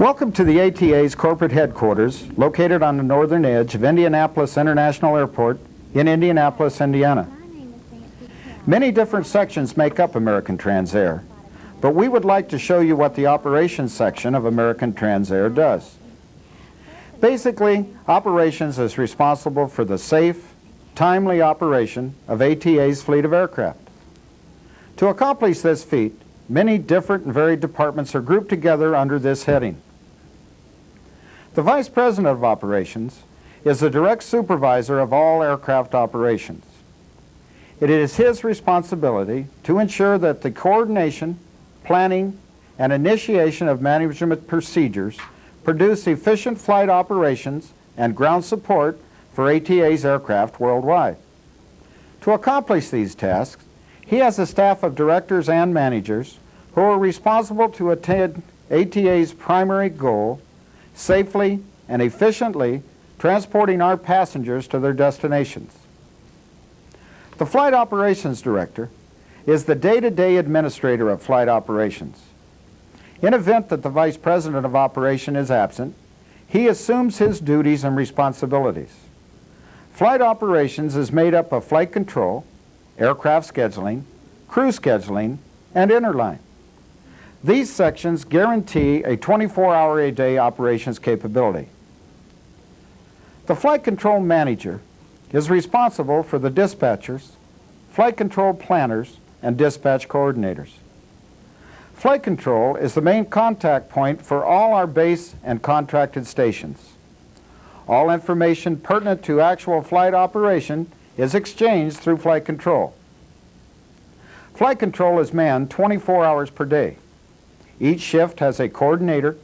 Welcome to the ATA's corporate headquarters, located on the northern edge of Indianapolis International Airport in Indianapolis, Indiana. Many different sections make up American Transair, but we would like to show you what the operations section of American Transair does. Basically, operations is responsible for the safe, timely operation of ATA's fleet of aircraft. To accomplish this feat, many different and varied departments are grouped together under this heading. The Vice President of Operations is the direct supervisor of all aircraft operations. It is his responsibility to ensure that the coordination, planning, and initiation of management procedures produce efficient flight operations and ground support for ATA's aircraft worldwide. To accomplish these tasks, he has a staff of directors and managers who are responsible to attain ATA's primary goal, safely and efficiently transporting our passengers to their destinations. The Flight Operations Director is the day-to-day administrator of flight operations. In event that the Vice President of Operation is absent, he assumes his duties and responsibilities. Flight operations is made up of flight control, aircraft scheduling, crew scheduling, and interline. These sections guarantee a 24-hour-a-day operations capability. The Flight Control Manager is responsible for the dispatchers, flight control planners, and dispatch coordinators. Flight Control is the main contact point for all our base and contracted stations. All information pertinent to actual flight operation is exchanged through Flight Control. Flight Control is manned 24 hours per day. Each shift has a coordinator,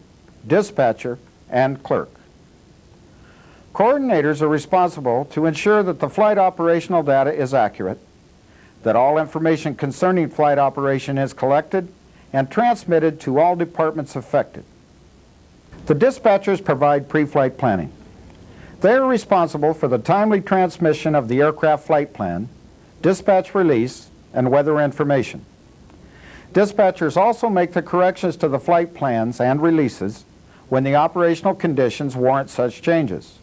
dispatcher, and clerk. Coordinators are responsible to ensure that the flight operational data is accurate, that all information concerning flight operation is collected and transmitted to all departments affected. The dispatchers provide pre-flight planning. They are responsible for the timely transmission of the aircraft flight plan, dispatch release, and weather information. Dispatchers also make the corrections to the flight plans and releases when the operational conditions warrant such changes.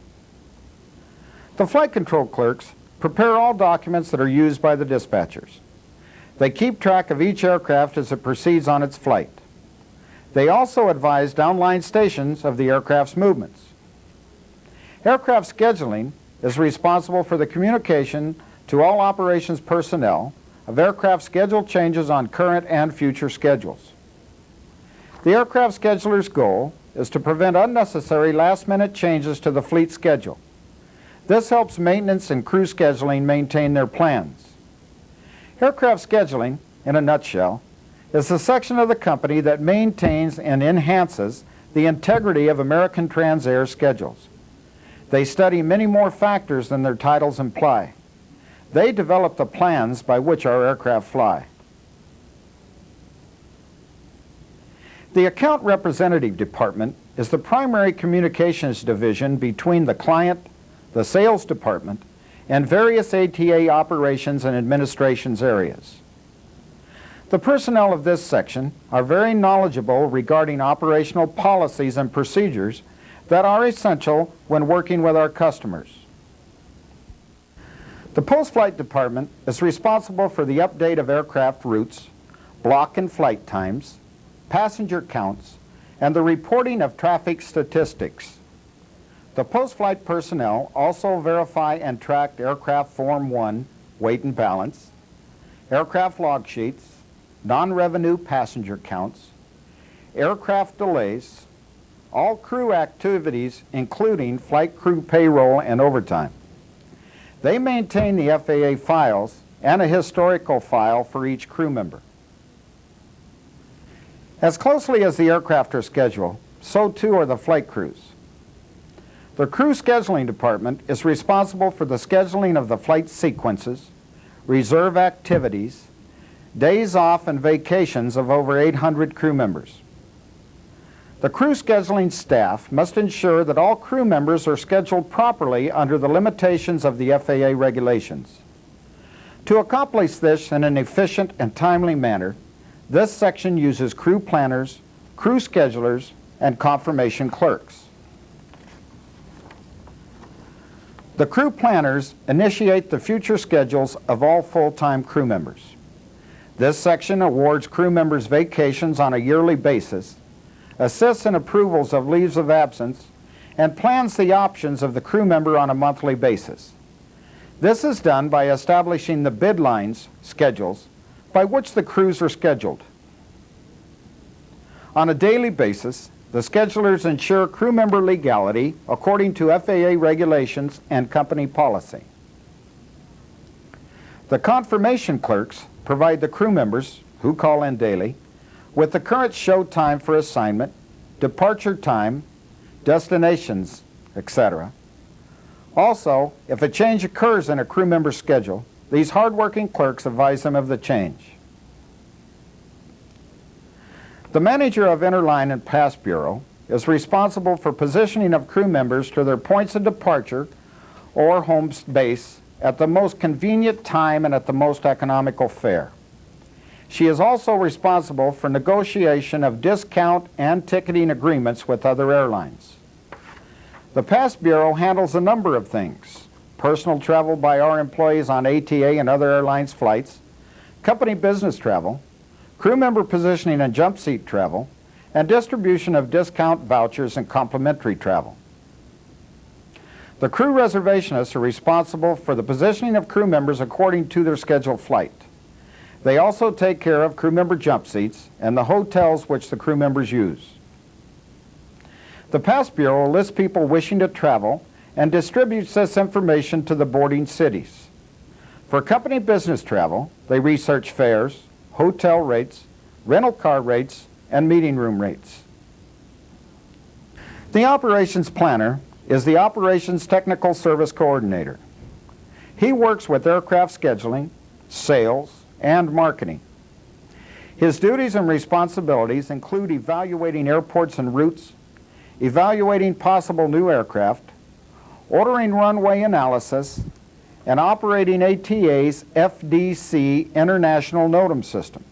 The flight control clerks prepare all documents that are used by the dispatchers. They keep track of each aircraft as it proceeds on its flight. They also advise downline stations of the aircraft's movements. Aircraft scheduling is responsible for the communication to all operations personnel of aircraft schedule changes on current and future schedules. The aircraft scheduler's goal is to prevent unnecessary last-minute changes to the fleet schedule. This helps maintenance and crew scheduling maintain their plans. Aircraft scheduling, in a nutshell, is the section of the company that maintains and enhances the integrity of American Transair schedules. They study many more factors than their titles imply. They develop the plans by which our aircraft fly. The Account Representative Department is the primary communications division between the client, the sales department, and various ATA operations and administrations areas. The personnel of this section are very knowledgeable regarding operational policies and procedures that are essential when working with our customers. The Post-Flight Department is responsible for the update of aircraft routes, block and flight times, passenger counts, and the reporting of traffic statistics. The post-flight personnel also verify and track aircraft Form 1, weight and balance, aircraft log sheets, non-revenue passenger counts, aircraft delays, all crew activities including flight crew payroll and overtime. They maintain the FAA files and a historical file for each crew member. As closely as the aircraft are scheduled, so too are the flight crews. The Crew Scheduling Department is responsible for the scheduling of the flight sequences, reserve activities, days off and vacations of over 800 crew members. The crew scheduling staff must ensure that all crew members are scheduled properly under the limitations of the FAA regulations. To accomplish this in an efficient and timely manner, this section uses crew planners, crew schedulers, and confirmation clerks. The crew planners initiate the future schedules of all full-time crew members. This section awards crew members vacations on a yearly basis, assists in approvals of leaves of absence, and plans the options of the crew member on a monthly basis. This is done by establishing the bid lines, schedules, by which the crews are scheduled. On a daily basis, the schedulers ensure crew member legality according to FAA regulations and company policy. The confirmation clerks provide the crew members, who call in daily, with the current show time for assignment, departure time, destinations, etc. Also, if a change occurs in a crew member's schedule, these hard-working clerks advise them of the change. The manager of Interline and Pass Bureau is responsible for positioning of crew members to their points of departure or home base at the most convenient time and at the most economical fare. She is also responsible for negotiation of discount and ticketing agreements with other airlines. The Pass Bureau handles a number of things: personal travel by our employees on ATA and other airlines' flights, company business travel, crew member positioning and jump seat travel, and distribution of discount vouchers and complimentary travel. The crew reservationists are responsible for the positioning of crew members according to their scheduled flight. They also take care of crew member jump seats and the hotels which the crew members use. The Pass Bureau lists people wishing to travel and distributes this information to the boarding cities. For company business travel, they research fares, hotel rates, rental car rates, and meeting room rates. The operations planner is the operations technical service coordinator. He works with aircraft scheduling, sales, and marketing. His duties and responsibilities include evaluating airports and routes, evaluating possible new aircraft, ordering runway analysis, and operating ATA's FDC International NOTAM system.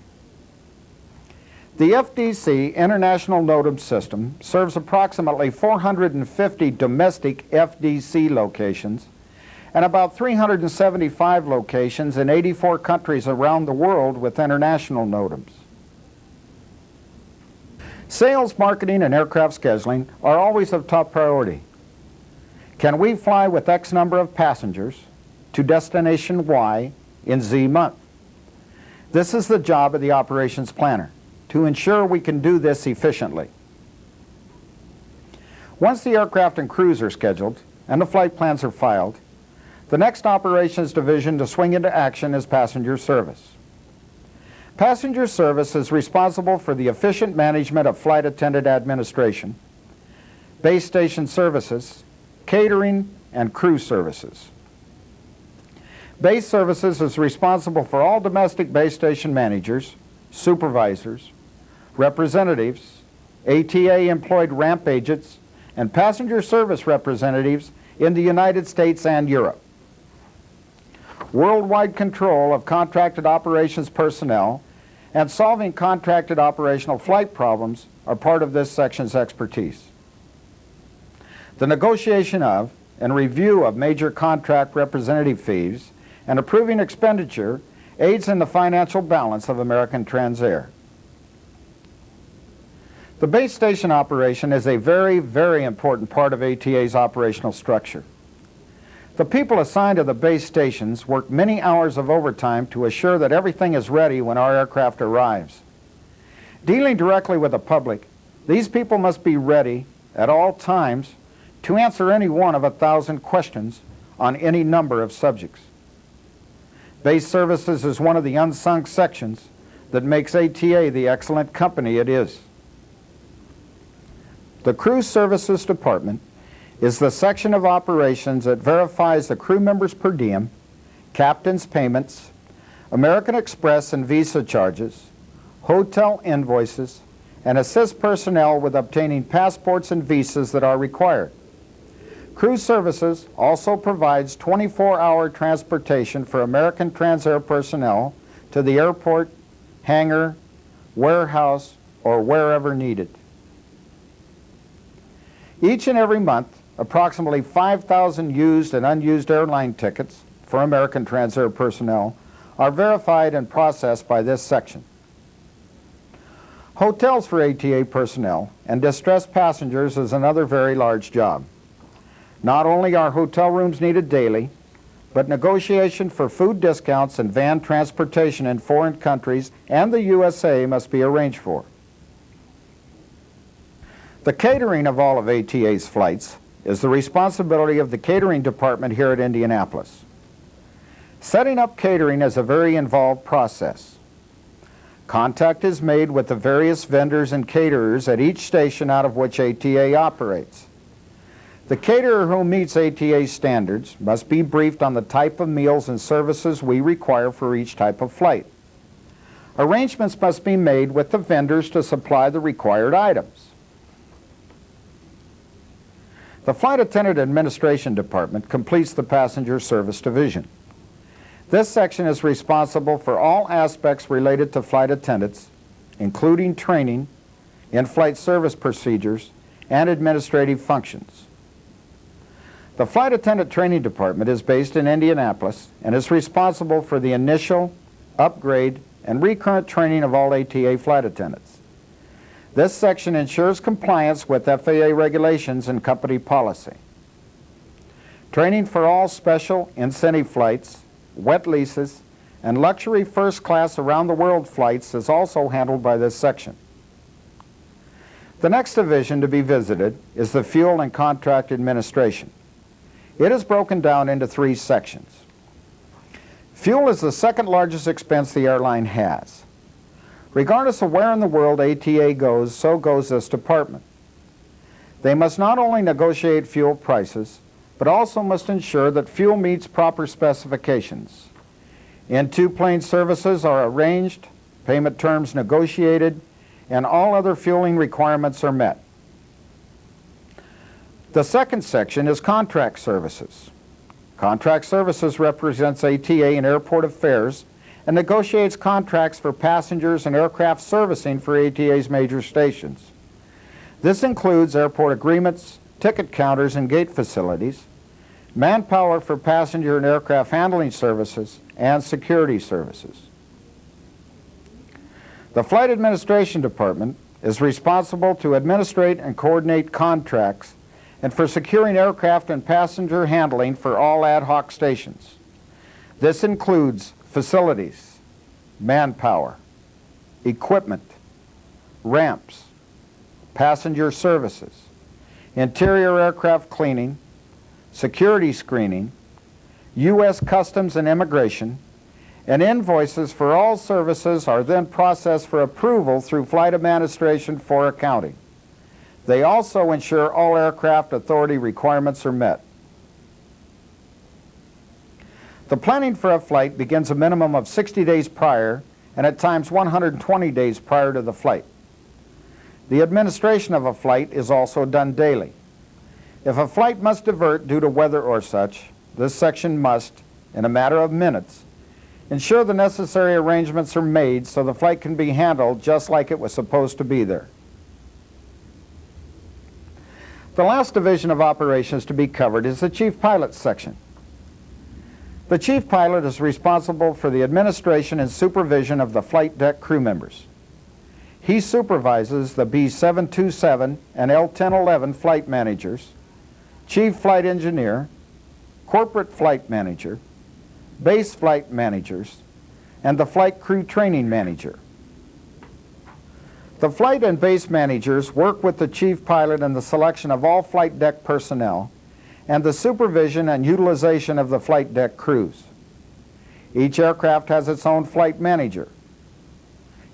The FDC International NOTAM system serves approximately 450 domestic FDC locations and about 375 locations in 84 countries around the world with international NOTAMs. Sales, marketing, and aircraft scheduling are always of top priority. Can we fly with X number of passengers to destination Y in Z month? This is the job of the operations planner, to ensure we can do this efficiently. Once the aircraft and crews are scheduled and the flight plans are filed, the next operations division to swing into action is passenger service. Passenger service is responsible for the efficient management of flight attendant administration, base station services, catering, and crew services. Base services is responsible for all domestic base station managers, supervisors, representatives, ATA-employed ramp agents, and passenger service representatives in the United States and Europe. Worldwide control of contracted operations personnel and solving contracted operational flight problems are part of this section's expertise. The negotiation of and review of major contract representative fees and approving expenditure aids in the financial balance of American Transair. The base station operation is a very, very important part of ATA's operational structure. The people assigned to the base stations work many hours of overtime to assure that everything is ready when our aircraft arrives. Dealing directly with the public, these people must be ready at all times to answer any one of 1,000 questions on any number of subjects. Base services is one of the unsung sections that makes ATA the excellent company it is. The Crew Services Department is the section of operations that verifies the crew members' per diem, captain's payments, American Express and Visa charges, hotel invoices, and assists personnel with obtaining passports and visas that are required. Crew Services also provides 24-hour transportation for American Transair personnel to the airport, hangar, warehouse, or wherever needed. Each and every month, approximately 5,000 used and unused airline tickets for American Transair personnel are verified and processed by this section. Hotels for ATA personnel and distressed passengers is another very large job. Not only are hotel rooms needed daily, but negotiation for food discounts and van transportation in foreign countries and the USA must be arranged for. The catering of all of ATA's flights is the responsibility of the catering department here at Indianapolis. Setting up catering is a very involved process. Contact is made with the various vendors and caterers at each station out of which ATA operates. The caterer who meets ATA standards must be briefed on the type of meals and services we require for each type of flight. Arrangements must be made with the vendors to supply the required items. The Flight Attendant Administration Department completes the Passenger Service Division. This section is responsible for all aspects related to flight attendants, including training, in-flight service procedures, and administrative functions. The Flight Attendant Training Department is based in Indianapolis and is responsible for the initial, upgrade, and recurrent training of all ATA flight attendants. This section ensures compliance with FAA regulations and company policy. Training for all special incentive flights, wet leases, and luxury first-class around-the-world flights is also handled by this section. The next division to be visited is the Fuel and Contract Administration. It is broken down into three sections. Fuel is the second largest expense the airline has. Regardless of where in the world ATA goes, so goes this department. They must not only negotiate fuel prices, but also must ensure that fuel meets proper specifications. In-to-plane services are arranged, payment terms negotiated, and all other fueling requirements are met. The second section is contract services. Contract services represents ATA in airport affairs and negotiates contracts for passengers and aircraft servicing for ATA's major stations. This includes airport agreements, ticket counters and gate facilities, manpower for passenger and aircraft handling services, and security services. The Flight Administration Department is responsible to administrate and coordinate contracts and for securing aircraft and passenger handling for all ad hoc stations. This includes facilities, manpower, equipment, ramps, passenger services, interior aircraft cleaning, security screening, U.S. Customs and Immigration, and invoices for all services are then processed for approval through Flight Administration for accounting. They also ensure all aircraft authority requirements are met. The planning for a flight begins a minimum of 60 days prior and at times 120 days prior to the flight. The administration of a flight is also done daily. If a flight must divert due to weather or such, this section must, in a matter of minutes, ensure the necessary arrangements are made so the flight can be handled just like it was supposed to be there. The last division of operations to be covered is the Chief Pilot section. The Chief Pilot is responsible for the administration and supervision of the flight deck crew members. He supervises the B-727 and L-1011 flight managers, Chief Flight Engineer, Corporate Flight Manager, Base Flight Managers, and the Flight Crew Training Manager. The flight and base managers work with the Chief Pilot in the selection of all flight deck personnel and the supervision and utilization of the flight deck crews. Each aircraft has its own flight manager.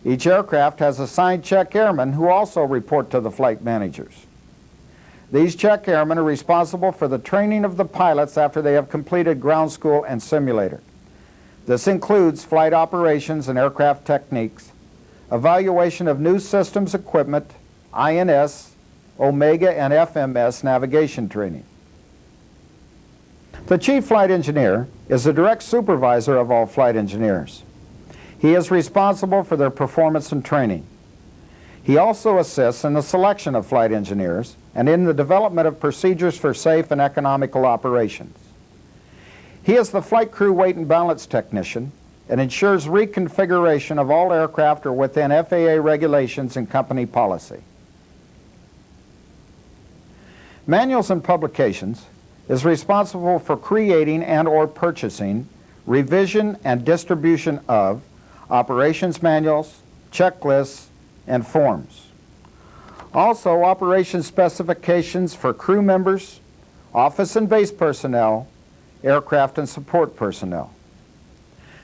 Each aircraft has assigned check airmen who also report to the flight managers. These check airmen are responsible for the training of the pilots after they have completed ground school and simulator. This includes flight operations and aircraft techniques, evaluation of new systems equipment, INS, Omega and FMS navigation training. The Chief Flight Engineer is the direct supervisor of all flight engineers. He is responsible for their performance and training. He also assists in the selection of flight engineers and in the development of procedures for safe and economical operations. He is the flight crew weight and balance technician and ensures reconfiguration of all aircraft are within FAA regulations and company policy. Manuals and Publications is responsible for creating and/or purchasing, revision and distribution of operations manuals, checklists, and forms. Also, operations specifications for crew members, office and base personnel, aircraft and support personnel.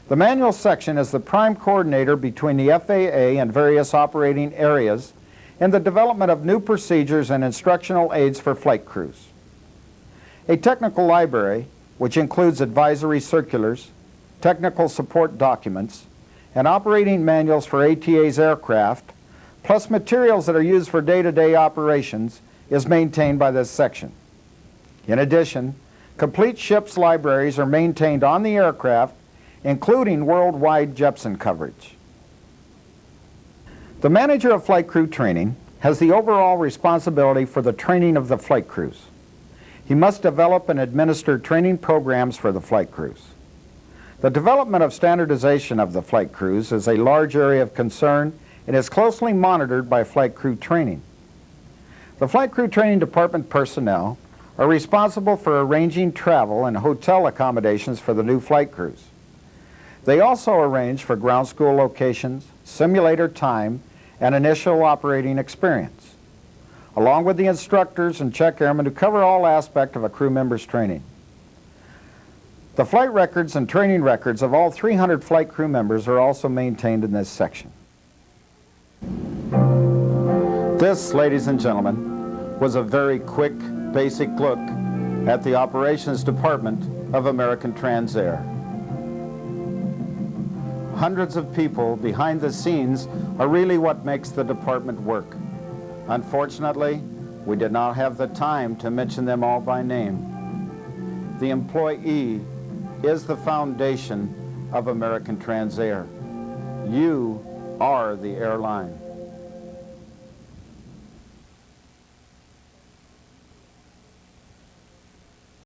The manual section is the prime coordinator between the FAA and various operating areas in the development of new procedures and instructional aids for flight crews. A technical library, which includes advisory circulars, technical support documents, and operating manuals for ATA's aircraft, plus materials that are used for day-to-day operations, is maintained by this section. In addition, complete ship's libraries are maintained on the aircraft, including worldwide Jepson coverage. The manager of flight crew training has the overall responsibility for the training of the flight crews. He must develop and administer training programs for the flight crews. The development of standardization of the flight crews is a large area of concern and is closely monitored by flight crew training. The flight crew training department personnel are responsible for arranging travel and hotel accommodations for the new flight crews. They also arrange for ground school locations, simulator time, and initial operating experience, along with the instructors and check airmen who cover all aspects of a crew member's training. The flight records and training records of all 300 flight crew members are also maintained in this section. This, ladies and gentlemen, was a very quick, basic look at the operations department of American Transair. Hundreds of people behind the scenes are really what makes the department work. Unfortunately, we did not have the time to mention them all by name. The employee is the foundation of American Transair. You are the airline.